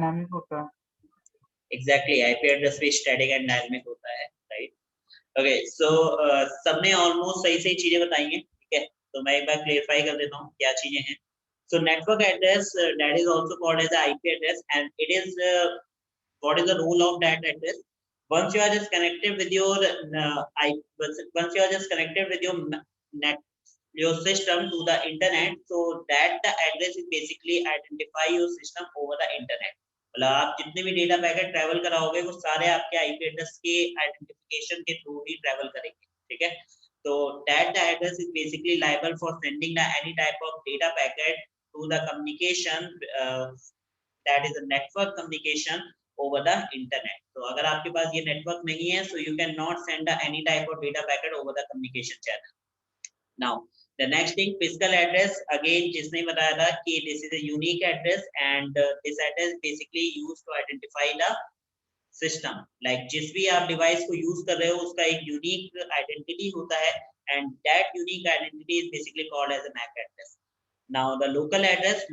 Dynamic होता है। Exactly, IP address भी स्टैटिक एंड डायनामिक होता है, राइट। ओके, सो सबने ऑलमोस्ट सही सही चीजें बताई हैं, ठीक है। तो मैं एक बार क्लियरफाई कर देता हूँ क्या चीजें हैं। So network address that is also called as IP address and it is what is the role of that address. Once you are just connected with your once you are just connected with your net, your system to the internet, so that the address is basically identify your system over the internet. मतलब आप जितने भी data packet travel कराओगे वो सारे आपके IP address के identification के थ्रू ही ट्रैवल करेंगे, ठीक है। तो that the address is basically liable for sending the any type of data packet to the communication that is a network communication over the internet. तो अगर आपके पास ये नेटवर्क नहीं है, so you cannot send any type of data packet over the communication channel. Now the next thing, physical address, again जिसने बताया था कि this is a unique address and this address basically used to identify the system. Like जिस भी आप device को use कर रहे हो उसका एक यूनिक आइडेंटिटी होता है and that unique identity is basically called as a MAC address. Now the local address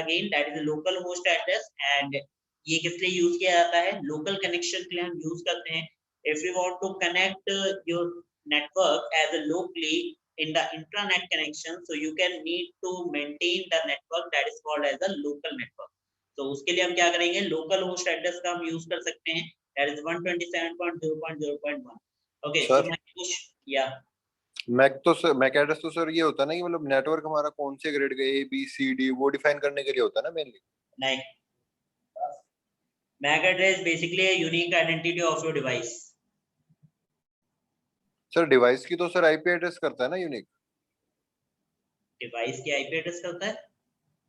again that is a local host address and ये किस लिए यूज किया जाता है, लोकल कनेक्शन के लिए हम यूज करते हैं। If you want to connect your network as a locally in the intranet connection, so you can need to maintain the network that is called as a local network. तो उसके लिए हम क्या करेंगे, लोकल होस्ट एड्रेस का हम use कर सकते हैं, that is 127.0.0.1. ओके, सो मैं कुछ या मैक एड्रेस तो सर ये होता है ना कि मतलब नेटवर्क हमारा कौन से ग्रेड का ए बी सी डी वो डिफाइन करने के लिए होता है ना मेनली। नहीं, MAC address basically a unique identity of your device. Sir device की तो सर आईपी एड्रेस करता है ना यूनिक। डिवाइस की आईपी एड्रेस करता है,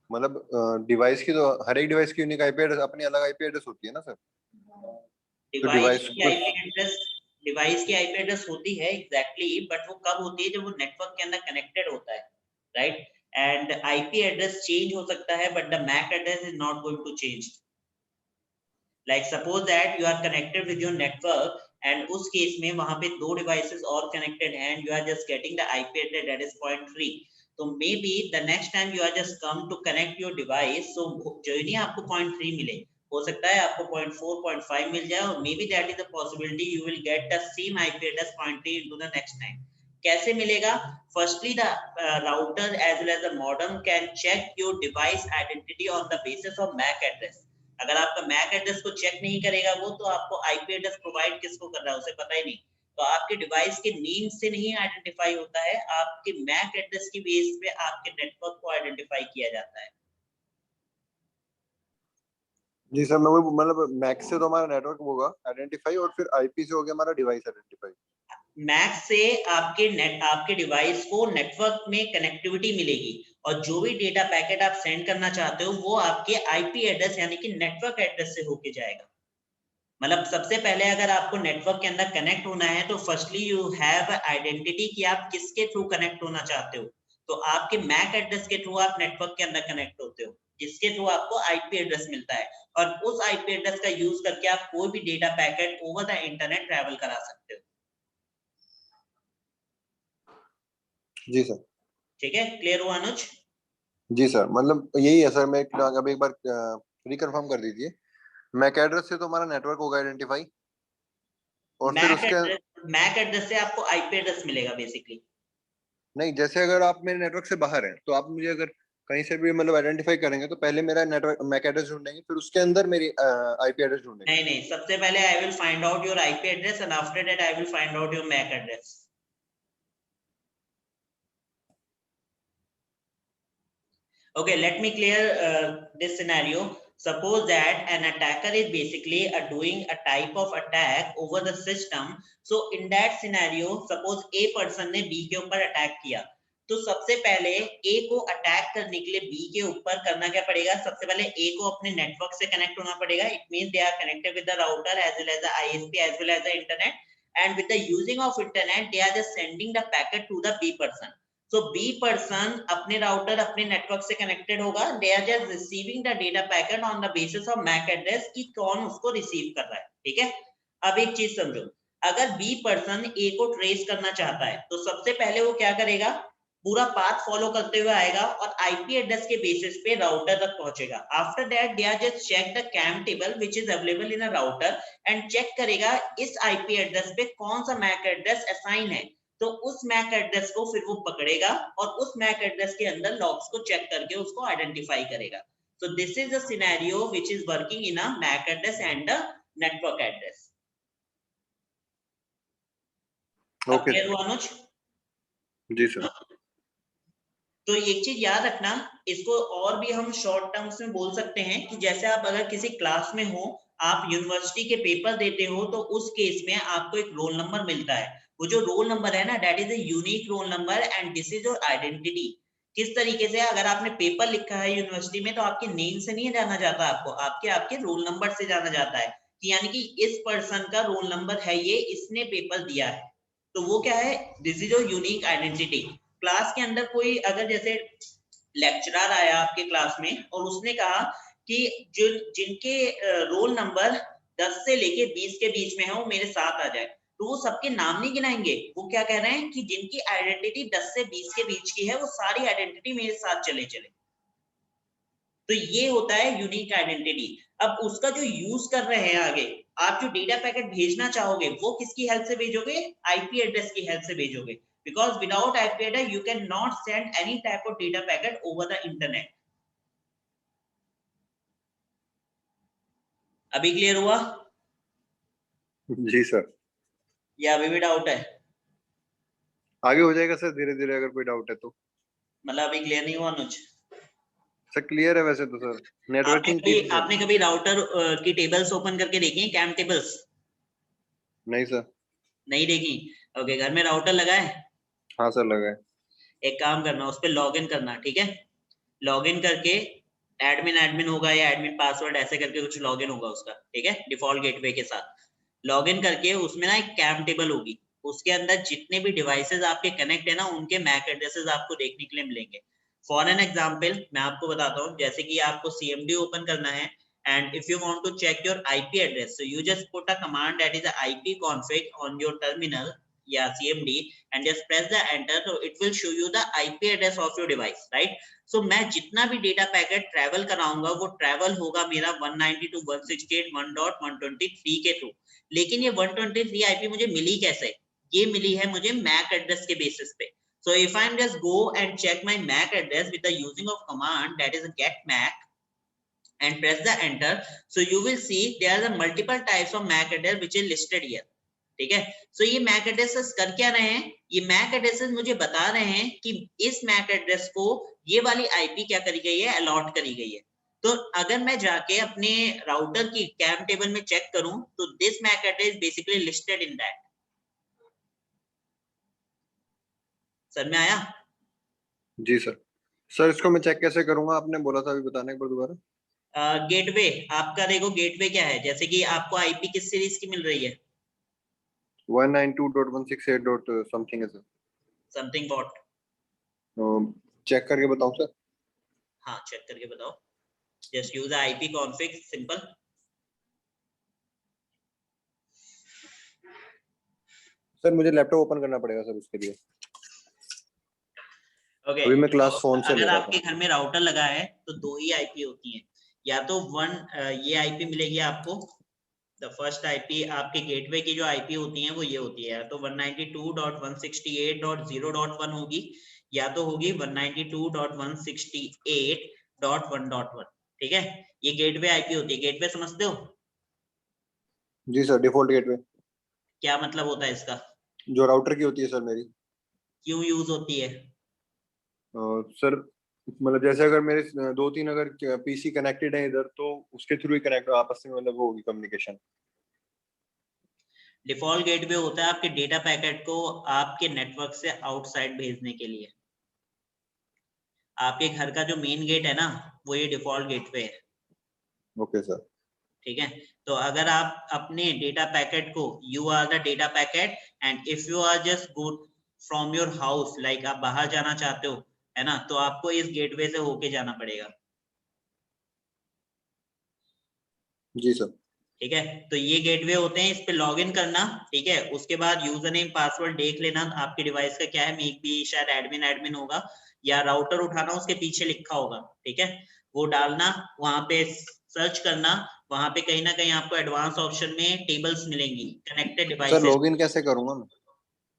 मतलब डिवाइस की तो हर एक डिवाइस की यूनिक आईपी एड्रेस अपनी अलग आईपी एड्रेस होती है ना सर। डिवाइस की आईपी एड्रेस होती है एग्जैक्टली, बट वो कब होती है, जब वो नेटवर्क के अंदर कनेक्टेड होता है, right. And IP address change हो सकता है but the MAC address is not going to change. Like suppose that you are connected with your network and उस केस में वहां पे दो devices और connected हैं and you are just getting the IP address that is 0.3. तो maybe the next time you are just come to connect your device, so जो नहीं आपको 0.3 मिले, हो सकता है आपको 0.4, 0.5 मिल जाए और maybe that is a possibility you will get the same IP address 0.3 into the next time. कैसे मिलेगा? Firstly, the router as well as the modem can check your device identity on the basis of MAC address. अगर आपका Mac address को check नहीं करेगा वो, तो आपको आईपी एड्रेस प्रोवाइड किसको कर रहा है उसे पता ही नहीं। तो आपके डिवाइस के नेम से नहीं आइडेंटिफाई होता है, आपके मैक एड्रेस की बेस पे आपके नेटवर्क को आइडेंटिफाई किया जाता है। जी सर, मैं वो मतलब मैक से तो हमारा नेटवर्क होगा आइडेंटिफाई और फिर आईपी से हो गया हमारा डिवाइस आइडेंटिफाई। मैक से आपके डिवाइस को नेटवर्क में कनेक्टिविटी मिलेगी और जो भी डेटा पैकेट आप सेंड करना चाहते हो वो आपके आईपी एड्रेस यानी कि नेटवर्क एड्रेस से होके जाएगा। मतलब सबसे पहले अगर आपको नेटवर्क के अंदर कनेक्ट होना है तो फर्स्टली यू हैव आइडेंटिटी कि आप किसके थ्रू कनेक्ट होना चाहते हो। तो आपके मैक एड्रेस के थ्रू आप नेटवर्क के अंदर कनेक्ट होते हो, जिसके थ्रू आपको आईपी एड्रेस मिलता है और उस आईपी एड्रेस का यूज करके आप कोई भी data packet over the internet travel करा सकते हो। जी सर, ठीक है, क्लियर हुआ अनुज? जी सर, मतलब यही है सर। मैं अब एक बार रिकन्फर्म कर दीजिए। मैक एड्रेस से तो हमारा नेटवर्क होगा आइडेंटिफाई और फिर उसके मैक एड्रेस से आपको आईपी एड्रेस मिलेगा बेसिकली। नहीं, जैसे अगर आप मेरे नेटवर्क से बाहर हैं तो आप मुझे अगर कहीं से भी मतलब आइडेंटिफाई करेंगे तो पहले मेरा नेटवर्क मैक एड्रेस ढूंढेंगे, फिर उसके अंदर मेरी आईपी एड्रेस ढूंढेंगे। नहीं, सबसे पहले I will find out your IP address and after that I will find out your MAC address. Okay, let me clear this scenario. Suppose that an attacker is basically doing a type of attack over the system. So in that scenario, suppose A person ने B के ऊपर attack किया, तो सबसे पहले A को attack करने के लिए B के ऊपर करना क्या पड़ेगा? सबसे पहले A को अपने नेटवर्क से कनेक्ट होना पड़ेगा। It means they are connected with the router as well as the ISP as well as the internet, and with the using of internet they are just sending the packet to the B person. So B person अपने router अपने network से connected होगा, they are just receiving the data packet on the basis of MAC address कि कौन उसको receive कर रहा है। ठीक है, अब एक चीज समझो, अगर B person A को ट्रेस करना चाहता है तो सबसे पहले वो क्या करेगा? पूरा पाथ फॉलो करते हुए आएगा और आईपी एड्रेस के बेसिस पे राउटर तक पहुंचेगा। After that they are just check the CAM table which is available in a router and check करेगा इस आईपी एड्रेस पे कौन सा मैक एड्रेस असाइन है, तो उस मैक एड्रेस को फिर वो पकड़ेगा और उस मैक एड्रेस के अंदर लॉग्स को चेक करके उसको आइडेंटिफाई करेगा। So this is a scenario which is working in a MAC address and a network address. Okay clear हुआ अनुज? जी सर। तो एक चीज याद रखना, इसको और भी हम शॉर्ट टर्म्स में बोल सकते हैं कि जैसे आप अगर किसी क्लास में हो, आप यूनिवर्सिटी के पेपर देते हो, तो उस केस में आपको एक रोल नंबर मिलता है। वो जो रोल नंबर है ना, that is a unique roll number and this is your identity. किस तरीके से, अगर आपने पेपर लिखा है यूनिवर्सिटी में, तो आपके नेम से नहीं जाना जाता, आपको आपके रोल नंबर से जाना जाता है कि यानी कि इस पर्सन का रोल नंबर है ये, इसने पेपर दिया है। तो वो क्या है, this is your unique identity. Class के अंदर कोई अगर जैसे लेक्चरर आया आपके क्लास में और उसने कहा कि जो जिनके रोल नंबर 10 से लेके 20 के बीच में है वो मेरे साथ आ जाए, तो वो सबके नाम नहीं गिनाएंगे। वो क्या कह रहे हैं कि जिनकी आइडेंटिटी 10 से 20 के बीच की है वो सारी आइडेंटिटी मेरे साथ चले। तो ये होता है यूनिक आइडेंटिटी। अब उसका जो यूज कर रहे हैं आगे, आप जो डेटा पैकेट भेजना चाहोगे वो किसकी हेल्प से भेजोगे, आईपी एड्रेस की हेल्प से भेजोगे, because without IP address you cannot send any type of data packet over the internet. अभी क्लियर हुआ जी सर। या अभी भी डाउट है? आगे हो जाएगा सर धीरे धीरे, अगर कोई डाउट है तो। मतलब अभी क्लियर नहीं हुआ अनुज? सर क्लियर है वैसे तो सर, नेटवर्किंग की थी सर। आपने कभी राउटर की टेबल्स ओपन करके देखी हैं, कैम टेबल्स? नहीं सर। नहीं देखी? ओके, घर में राउटर लगा है? हाँ सर लगा है। एक काम करना, उस पर लॉग इन करना, ठीक है? लॉग इन करके एडमिन होगा या एडमिन पासवर्ड ऐसे करके कुछ लॉग इन होगा उसका, ठीक है, डिफॉल्ट गेटवे के साथ। लॉग इन करके उसमें ना एक कैम टेबल होगी, उसके अंदर जितने भी डिवाइसेस आपके कनेक्ट है ना, उनके मैक एड्रेसेस आपको देखने के लिए मिलेंगे। फॉर एन एग्जांपल मैं आपको बताता हूँ, जैसे कि आपको CMD ओपन करना है and if you want to check your IP address, so you just put a command that is a IP config on your terminal या CMD and just press the enter, so it will show you the IP address of your device, right? So मैं जितना भी data packet travel कराऊंगा वो travel होगा मेरा 192.168.1.123 के through. लेकिन ये 123 IP मुझे मिली कैसे? ये मिली है मुझे मैक एड्रेस के बेसिस पे। So if I'm just go and check my MAC address with the using of command that is get MAC and press the enter, so you will see there are the multiple types of MAC address which is listed here, ठीक है? So ये MAC addresses कर क्या रहे हैं, ये MAC addresses मुझे बता रहे हैं कि इस MAC address को ये वाली IP क्या करी गई है, अलॉट करी गई है। तो अगर मैं जाके अपने राउटर की कैम टेबल में चेक करूं तो this MAC address basically listed in that। Sir में आया? जी सर। सर इसको मैं चेक कैसे करूंगा, आपने बोला था अभी बताने एक बार दोबारा। गेटवे आपका देखो, गेटवे क्या है, जैसे कि आपको आईपी किस सीरीज की मिल रही है? 192.168. समथिंग है सर। Something bot. चेक करके बताऊं सर? हाँ चेक करके बताओ, just use IP config, simple. Sir मुझे लैपटॉप ओपन करना पड़ेगा सर उसके लिए। ओके अभी मैं क्लास तो फोन से ले अगर रहा आपके था। घर में राउटर लगा है तो दो ही आईपी होती हैं, या तो ये आईपी मिलेगी आपको, द फर्स्ट आईपी आपके गेटवे की जो आईपी होती है वो ये होती है, या तो 192.168.0.1 होगी, या तो होगी 192.168.1.1, ठीक है? ये गेटवे आईपी होती है। गेटवे समझते हो? जी सर, डिफॉल्ट गेटवे। क्या मतलब होता है इसका? जो राउटर की होती है सर मेरी। क्यों यूज होती है? सर मतलब जैसे अगर मेरे 2-3 अगर पीसी कनेक्टेड है इधर, तो उसके थ्रू ही कनेक्ट आपस में मतलब वो होगी कम्युनिकेशन। डिफॉल्ट गेटवे होता है आपके डेटा पैकेट को आपके नेटवर्क से आउटसाइड भेजने के लिए। आपके घर का जो मेन गेट है ना, वो ये डिफॉल्ट गेटवे है। Okay sir. ठीक है, तो अगर आप अपने डेटा पैकेट को, you are the data packet and if you are just good from your house, like आप बाहर जाना चाहते हो, है ना, तो आपको इस गेटवे से होके जाना पड़ेगा। जी सर। ठीक है। तो ये गेटवे होते हैं, इस पे लॉग इन करना, ठीक है। उसके बाद यूजर नेम पासवर्ड देख लेना आपके डिवाइस का क्या है, मेक भी शायद एडमिन एडमिन होगा, या राउटर उठाना, उसके पीछे लिखा होगा, ठीक है, वो डालना, वहां पे सर्च करना, वहां पे कहीं ना कहीं आपको एडवांस ऑप्शन में टेबल्स मिलेंगी, कनेक्टेड सर डिवाइसेस, लॉगिन कैसे करूंगा मैं?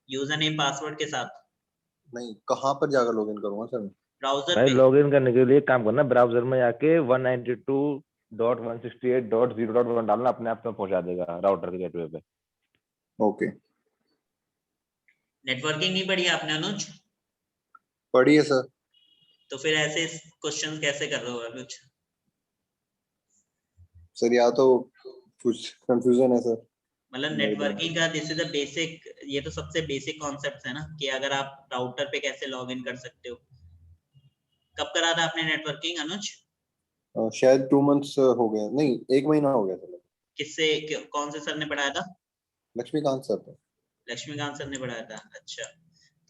यूजर नेम पासवर्ड के साथ नहीं, कहाँ पर जाकर लॉगिन करूंगा सर? ब्राउजर भाई पे। लॉगिन करने के लिए एक काम करना, ब्राउजर में जाके 192.168.0.1 डालना, अपने आप में पहुंचा देगा राउटर के गेटवे पे। ओके। नेटवर्किंग नहीं पढ़ी आपने अनुज? पढ़िए सर। तो फिर ऐसे क्वेश्चन कैसे कर रहे हो अनुज? सर या तो कुछ कंफ्यूजन है सर। मतलब नेटवर्किंग का दिस इज द बेसिक, ये तो सबसे बेसिक कॉन्सेप्ट है ना, कि अगर आप राउटर पे कैसे लॉग इन कर सकते हो। कब करा था आपने नेटवर्किंग अनुज? शायद 2 मंथ्स हो गए, नहीं 1 महीना हो गया सर। किससे, कौन से सर ने पढ़ाया था? लक्ष्मीकांत सर थे। लक्ष्मीकांत सर ने पढ़ाया था, अच्छा।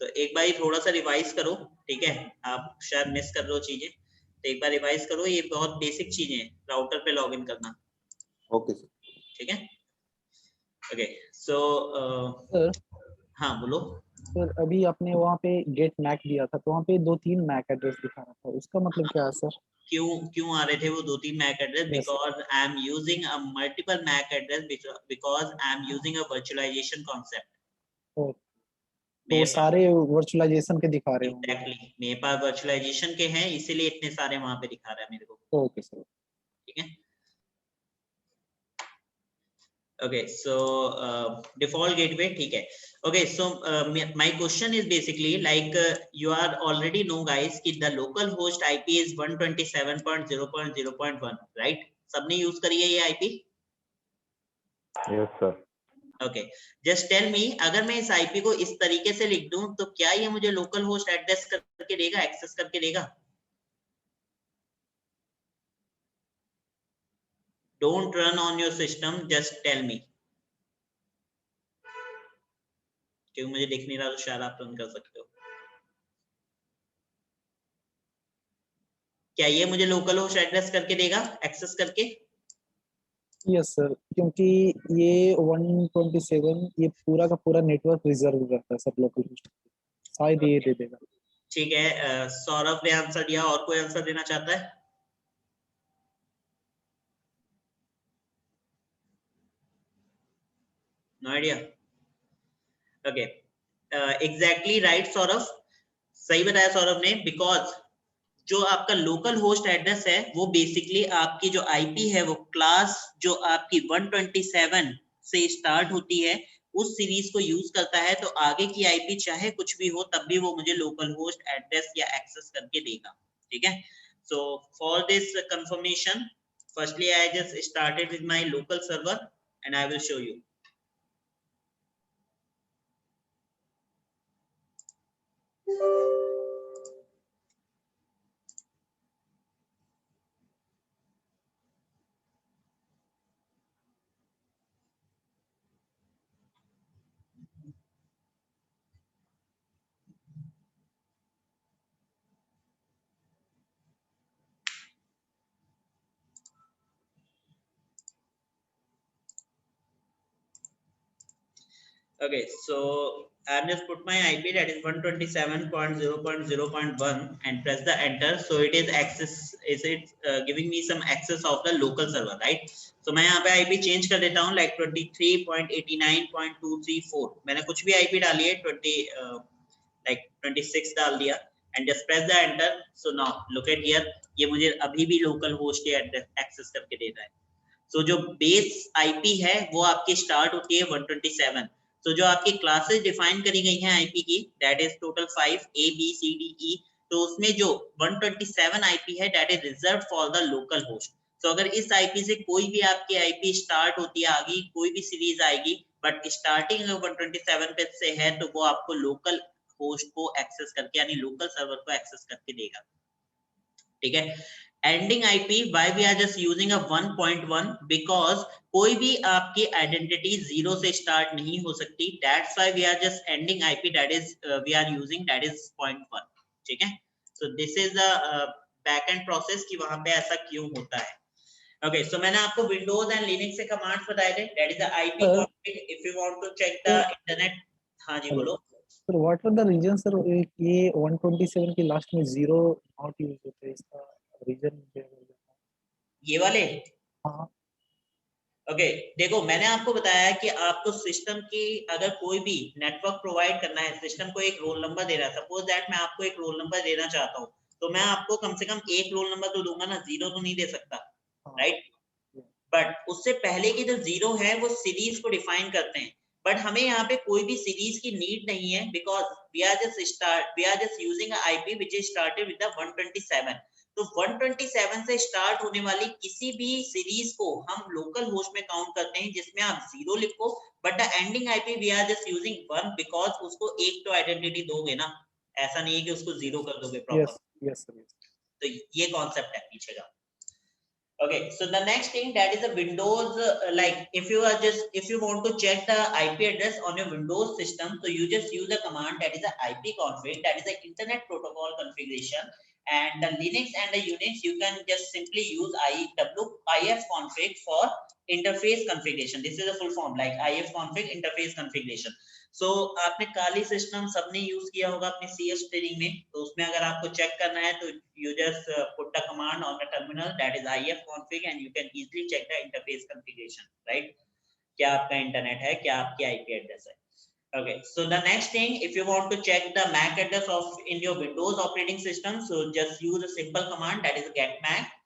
तो एक बार थोड़ा सा रिवाइज करो, ठीक है, आप शायद मिस कर रहे हो चीजें, तो एक बार रिवाइज करो, ये बहुत बेसिक चीजें हैं, राउटर पे लॉग इन करना। Okay sir. ठीक है, ओके। सो सर हाँ बोलो। सर अभी आपने वहाँ पे गेट मैक दिया था, तो वहाँ पे 2-3 मैक एड्रेस दिखा रहा था, उसका मतलब क्या है सर? क्यों क्यों आ रहे थे वो 2-3 MAC address? Yes, sir. Because I am using a multiple MAC address, because I am using a virtualisation concept. तो सारे वर्चुअलाइजेशन के दिखा रहे होंगे। एग्जैक्टली, मेरे पास वर्चुअलाइजेशन के हैं, इसीलिए इतने सारे वहां पे दिखा रहा है मेरे को। Okay sir. ठीक है, okay, so default gateway, ठीक है। okay, so my question is basically like you are already know guys कि the local host IP is 127.0.0.1, right? सबने यूज करी है ये IP? Yes sir. okay, just tell me, अगर मैं इस IP को इस तरीके से लिख दूं तो क्या ये मुझे local host एड्रेस करके देगा, एक्सेस करके देगा? Don't run on your system, just tell me. क्योंकि मुझे दिख नहीं रहा, तो शायद आप रन कर सकते हो। क्या ये मुझे लोकल होस्ट एड्रेस करके देगा, एक्सेस करके? यस सर, क्योंकि ये 127 ये पूरा का पूरा नेटवर्क रिजर्व करता है सर लोकल होस्ट, शायद ये दे देगा। ठीक है, सौरभ ने आंसर दिया, और कोई आंसर देना चाहता है? No idea. Okay, exactly right Saurabh, सही बताया सौरभ ने, बिकॉज जो आपका लोकल होस्ट एड्रेस है वो बेसिकली आपकी जो आईपी है वो क्लास जो आपकी 127 से स्टार्ट होती है उस सीरीज को यूज करता है, तो आगे की आईपी चाहे कुछ भी हो तब भी वो मुझे लोकल होस्ट एड्रेस या एक्सेस करके देगा। ठीक है, so for this confirmation, firstly I just started with my local server and I will show you. Okay, so I've just put my IP that is 127.0.0.1 and press the enter. So it is access, is it giving me some access of the local server, right? So मैं यहाँ पे IP change कर देता हूँ, like 23.89.234. मैंने कुछ भी IP डाली है, 26 डाल दिया and just press the enter. So now look at here, ये मुझे अभी भी local host के एड्रेस एक्सेस करके दे रहा है। So जो बेस IP है वो आपकी स्टार्ट होती है 127। तो जो आपकी क्लासेस डिफाइन करी गई हैं आईपी की, that is total 5 A B C D E, तो उसमें जो 127 आईपी है that is reserve for the local host. तो अगर इस आईपी से कोई भी आपकी आईपी स्टार्ट होती है, आगे कोई भी सीरीज आएगी बट स्टार्टिंग 127 पे से है, तो वो आपको लोकल होस्ट को एक्सेस करके यानी लोकल सर्वर को एक्सेस करके देगा। ठीक है, ending IP, why we are just using a 1.1 because कोई भी आपकी आइडेंटिटी 0 से स्टार्ट नहीं हो सकती, that's why we are just ending IP that is we are using that is 0.1। ठीक है, so this is the back end process कि वहां पे ऐसा क्यों होता है। Okay, so मैंने आपको Windows and Linux से commands बताए थे. That is the IP Sir. config. If you want to check the internet, हाँ जी बोलो. Sir what are the reason sir ये 127 के लास्ट में 0 नॉट यूज होते हैं, इसका रीजन ये वाले हाँ ओके देखो मैंने आपको बताया कि आपको सिस्टम की अगर कोई भी नेटवर्क प्रोवाइड करना है, सिस्टम को एक रोल नंबर दे रहा है, सपोज दैट मैं आपको एक रोल नंबर देना चाहता हूँ, तो मैं आपको कम से कम एक रोल नंबर तो दूंगा ना, 0 तो नहीं दे सकता, राइट? बट उससे पहले की जो 0 है वो सीरीज को डिफाइन करते हैं, बट हमें यहाँ पे कोई भी सीरीज की नीड नहीं है, because we are just using IP which is started with the 127. तो 127 से स्टार्ट होने वाली किसी भी सीरीज को हम लोकल होस्ट में काउंट करते हैं, जिसमें आप 0 लिखो, but the ending IP we are just using 1, because उसको एक तो आइडेंटिटी दोगे ना, ऐसा नहीं है कि उसको 0 कर दोगे प्रॉपर. Yes sir. तो ये कॉन्सेप्ट है पीछे का. Okay, so the next thing, that is a Windows, like if you want to check the IP address on your Windows system, so you just use a command that is a IP config, that is a internet protocol configuration, and the Linux and the Unix you can just simply use if config for interface configuration. This is a full form like if config interface configuration. So आपने काली system सबने use किया होगा अपने CS training में, तो उसमें अगर आपको चेक करना है तो you just put the command on the terminal that is if config and you can easily check the interface configuration, right? क्या आपका इंटरनेट है, क्या आपकी IP एड्रेस है. Okay, so the next thing, if you want to check the MAC address of in your Windows operating system, so just use a simple command that is get MAC,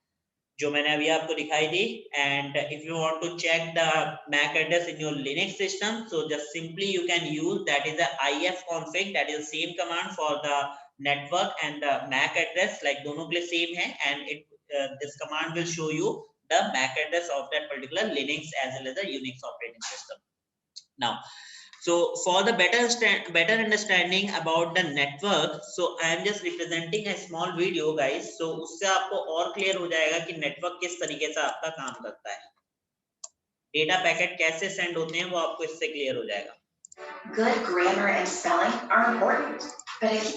जो मैंने अभी आपको दिखाई दी. And if you want to check the MAC address in your Linux system, so just simply you can use that is the if config, that is the same command for the network and the MAC address, like दोनों के लिए same है, and this command will show you the MAC address of that particular Linux as well as the Unix operating system. Now, so for the better understanding about the network, so I am just representing a small video guys, so उससे आपको और clear हो जाएगा कि network किस तरीके से आपका काम करता है, डेटा पैकेट कैसे सेंड होते हैं वो आपको इससे क्लियर हो जाएगा. Good grammar and spelling are important, but if